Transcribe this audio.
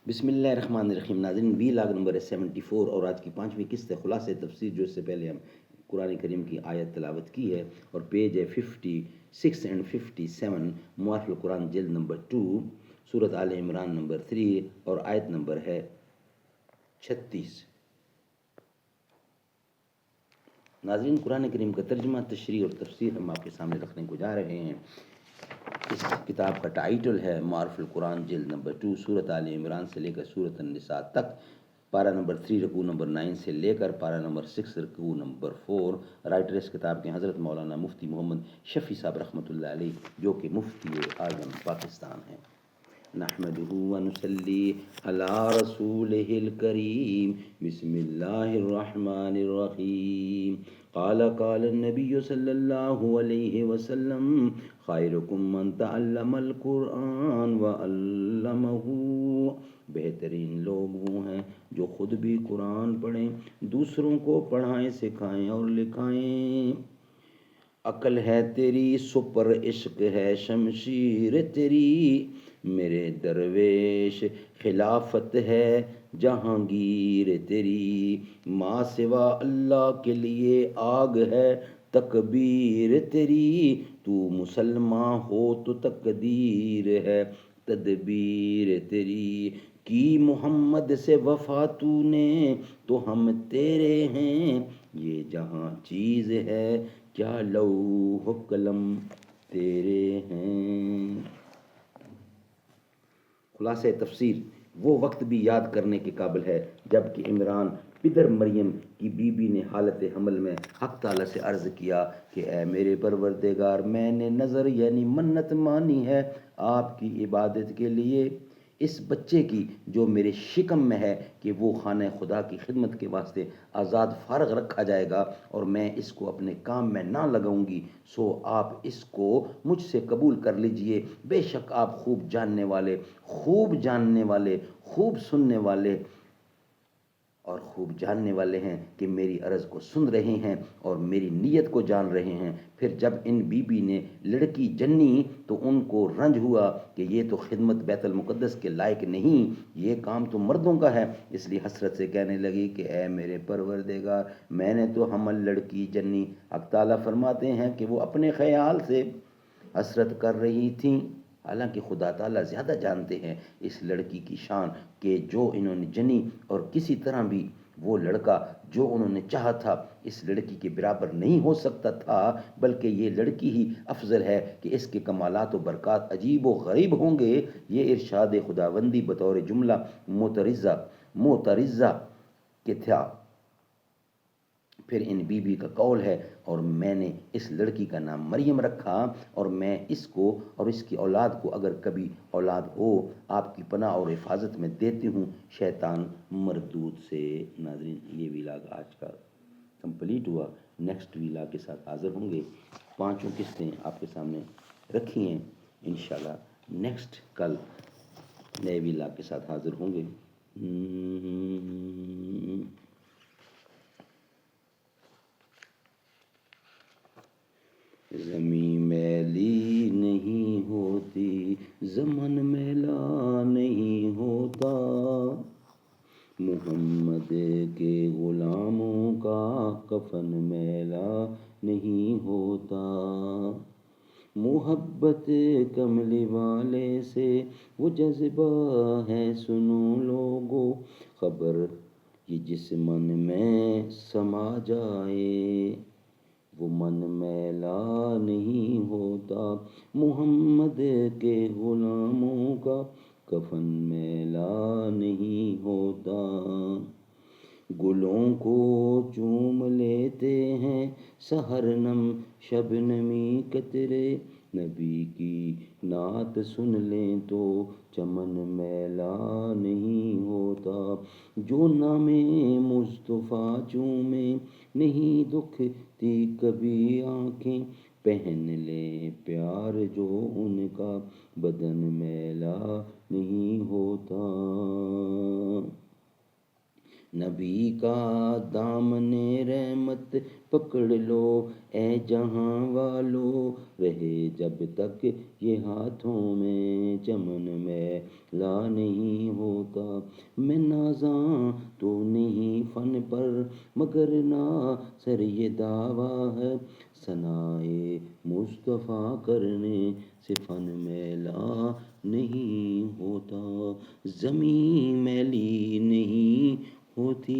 بسم اللہ الرحمن الرحیم. ناظرین، وی لاگ نمبر 74 اور آج کی 5ویں قسط ہے خلاصہ تفسیر، جو اس سے پہلے ہم قرآن کریم کی آیت تلاوت کی ہے، اور پیج ہے 56 اینڈ 57، معارف القرآن جلد نمبر 2، سورۃ آل عمران نمبر 3، اور آیت نمبر ہے 36. ناظرین، قرآن کریم کا ترجمہ، تشریح اور تفسیر ہم آپ کے سامنے رکھنے کو جا رہے ہیں. اس کتاب کا ٹائٹل ہے معارف القرآن جلد نمبر 2، سورۃ آل عمران سے لے کر سورۃ النساء تک، پارہ نمبر 3 رکوع نمبر 9 سے لے کر پارہ نمبر 6 رکوع نمبر 4. رائٹر اس کتاب کے حضرت مولانا مفتی محمد شفیع صاحب رحمۃ اللہ علیہ، جو کہ مفتی اعظم پاکستان ہیں. نحمده ونصلي على رسوله الكريم. بسم الله الرحمن الرحيم. قال النبي صلى الله عليه وسلم: خيركم من تعلم القرآن وعلمه. بہترین لوگ وہ ہیں جو خود بھی قرآن پڑھیں، دوسروں کو پڑھائیں، سکھائیں اور لکھائیں. عقل ہے تیری سو پر عشق ہے شمشیر تیری، میرے درویش خلافت ہے جہانگیر تیری. ماں سوا اللہ کے لیے آگ ہے تکبیر تیری، تو مسلمان ہو تو تقدیر ہے تدبیر تیری. کی محمد سے وفا تو نے تو ہم تیرے ہیں، یہ جہاں چیز ہے کیا لوح و قلم تیرے ہیں. خلاصہ تفسیر: وہ وقت بھی یاد کرنے کے قابل ہے جب کہ عمران پدر مریم کی بیوی نے حالت حمل میں حق تعالیٰ سے عرض کیا کہ اے میرے پروردگار، میں نے نظر یعنی منت مانی ہے آپ کی عبادت کے لیے، اس بچے کی جو میرے شکم میں ہے، کہ وہ خانہ خدا کی خدمت کے واسطے آزاد فارغ رکھا جائے گا، اور میں اس کو اپنے کام میں نہ لگاؤں گی، سو آپ اس کو مجھ سے قبول کر لیجئے. بے شک آپ خوب جاننے والے، خوب جاننے والے، خوب سننے والے اور خوب جاننے والے ہیں کہ میری عرض کو سن رہے ہیں اور میری نیت کو جان رہے ہیں. پھر جب ان بی بی نے لڑکی جنی تو ان کو رنج ہوا کہ یہ تو خدمت بیت المقدس کے لائق نہیں، یہ کام تو مردوں کا ہے. اس لیے حسرت سے کہنے لگی کہ اے میرے پروردگار، میں نے تو حمل لڑکی جنی. حق تعالیٰ فرماتے ہیں کہ وہ اپنے خیال سے حسرت کر رہی تھیں، حالانکہ خدا تعالیٰ زیادہ جانتے ہیں اس لڑکی کی شان کہ جو انہوں نے جنی، اور کسی طرح بھی وہ لڑکا جو انہوں نے چاہا تھا اس لڑکی کے برابر نہیں ہو سکتا تھا، بلکہ یہ لڑکی ہی افضل ہے کہ اس کے کمالات و برکات عجیب و غریب ہوں گے. یہ ارشاد خداوندی بطور جملہ معترضہ کہ تھا. پھر ان بی بی کا قول ہے: اور میں نے اس لڑکی کا نام مریم رکھا، اور میں اس کو اور اس کی اولاد کو اگر کبھی اولاد ہو آپ کی پناہ اور حفاظت میں دیتی ہوں شیطان مردود سے. ناظرین، یہ ویلاگ آج کا کمپلیٹ ہوا. نیکسٹ ویلاگ کے ساتھ حاضر ہوں گے. 5 قسطیں آپ کے سامنے رکھی ہیں، انشاءاللہ نیکسٹ کل نئے ویلاگ کے ساتھ حاضر ہوں گے. زمیں میلی نہیں ہوتی، زمن میلا نہیں ہوتا، محمد کے غلاموں کا کفن میلا نہیں ہوتا. محبت کملی والے سے وہ جذبہ ہے سنو لوگو، خبر یہ جس من میں سما جائے وہ من میلا نہیں ہوتا. محمد کے غلاموں کا کفن میلا نہیں ہوتا. گلوں کو چوم لیتے ہیں سحرنم شبنمی قطرے، نبی کی نعت سن لیں تو چمن میلا نہیں ہوتا. جو نام مصطفیٰ چومے نہیں دکھتی کبھی آنکھیں، پہن لیں پیار جو ان کا بدن میلا نہیں ہوتا. نبی کا دامن رحمت پکڑ لو اے جہاں والو، رہے جب تک یہ ہاتھوں میں چمن میں لا نہیں ہوتا، میں نازاں تو نہیں فن پر مگر نا سر یہ دعویٰ ہے، ثنائے مصطفیٰ کرنے سے فن میلا نہیں ہوتا، زمین میلی نہیں ہوتی